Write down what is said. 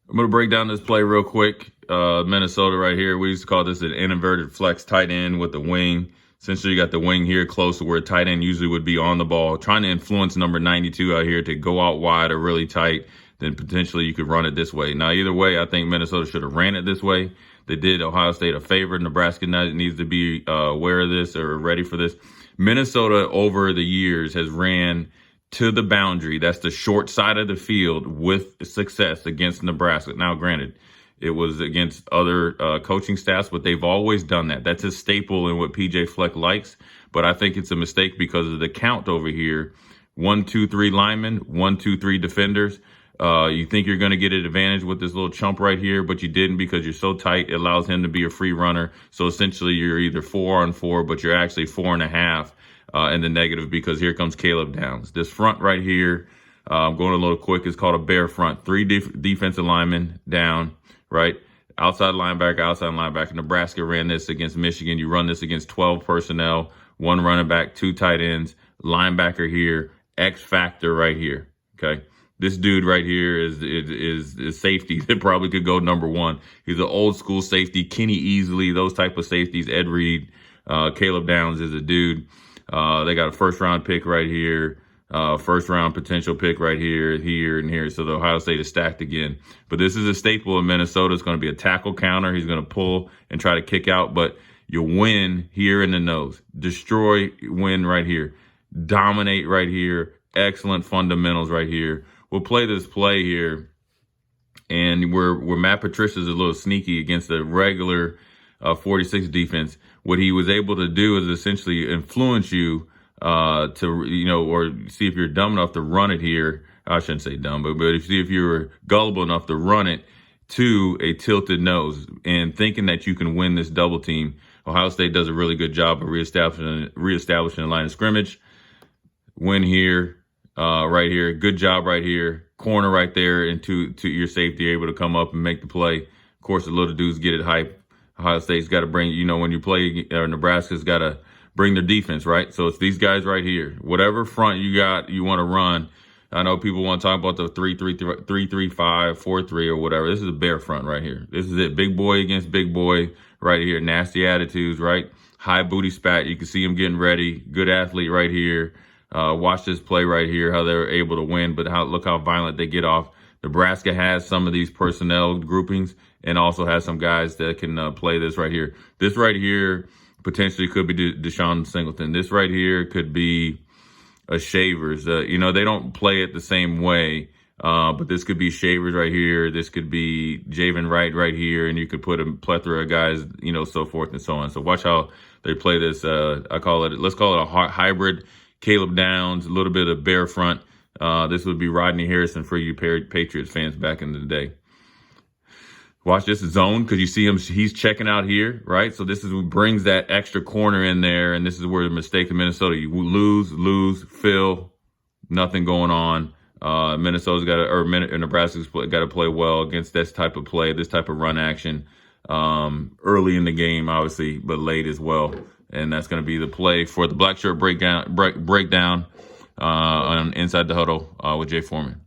I'm going to break down this play real quick. Minnesota right here. We used to call this an inverted flex tight end with the wing. Essentially, you got the wing here close to where tight end usually would be on the ball. Trying to influence number 92 out here to go out wide or really tight. Then potentially you could run it this way. Now, either way, I think Minnesota should have ran it this way. They did Ohio State a favor. Nebraska needs to be aware of this or ready for this. Minnesota over the years has ran to the boundary. That's the short side of the field with success against Nebraska. Now, granted, it was against other coaching staffs, but they've always done that. That's a staple in what PJ Fleck likes. But I think it's a mistake because of the count over here. 1, 2, 3 linemen, 1, 2, 3 defenders. You think you're going to get an advantage with this little chump right here, but you didn't because you're so tight. It allows him to be a free runner. So essentially, you're either 4-on-4, but you're actually 4.5 in the negative because here comes Caleb Downs. This front right here, I'm going a little quick, is called a bear front. 3 defensive linemen down, right? Outside linebacker. Nebraska ran this against Michigan. You run this against 12 personnel, 1 running back, 2 tight ends, linebacker here, X factor right here, okay? This dude right here is safety that probably could go number 1. He's an old school safety, Kenny Easley, those type of safeties, Ed Reed. Caleb Downs is a dude. They got a first-round pick right here, first-round potential pick right here, and here. So the Ohio State is stacked again. But this is a staple in Minnesota. It's going to be a tackle counter. He's going to pull and try to kick out, but you win here in the nose. Destroy, win right here. Dominate right here. Excellent fundamentals right here. We'll play this play here, and where Matt Patricia's a little sneaky against the regular 46 defense. What he was able to do is essentially influence you to, or see if you're dumb enough to run it here. I shouldn't say dumb, but if you're gullible enough to run it to a tilted nose and thinking that you can win this double team. Ohio State does a really good job of reestablishing the line of scrimmage. Win here. Right here, good job right here, corner right there, and to your safety able to come up and make the play. Of course, the little dudes get it hype. Ohio State's got to bring, when you play, Nebraska's got to bring their defense, right? So it's these guys right here. Whatever front you want to run. I know people want to talk about the 3-3-5, 4-3 or whatever. This is a bear front right here. This is it. Big boy against big boy right here. Nasty attitudes, right? High booty spat. You can see him getting ready. Good athlete right here. Watch this play right here, how they're able to win, but look how violent they get off. Nebraska has some of these personnel groupings and also has some guys that can play this right here. This right here potentially could be Deshaun Singleton. This right here could be a Shavers. They don't play it the same way, but this could be Shavers right here. This could be Javen Wright right here, and you could put a plethora of guys, so forth and so on. So watch how they play this. Let's call it a hybrid. Caleb Downs, a little bit of bear front. This would be Rodney Harrison for you Patriots fans back in the day. Watch this zone because you see him. He's checking out here, right? So this is what brings that extra corner in there, and this is where the mistake in Minnesota. You lose, fill, nothing going on. Nebraska's got to play well against this type of play, this type of run action. Early in the game, obviously, but late as well. And that's going to be the play for the Black Shirt breakdown on Inside the Huddle with Jay Foreman.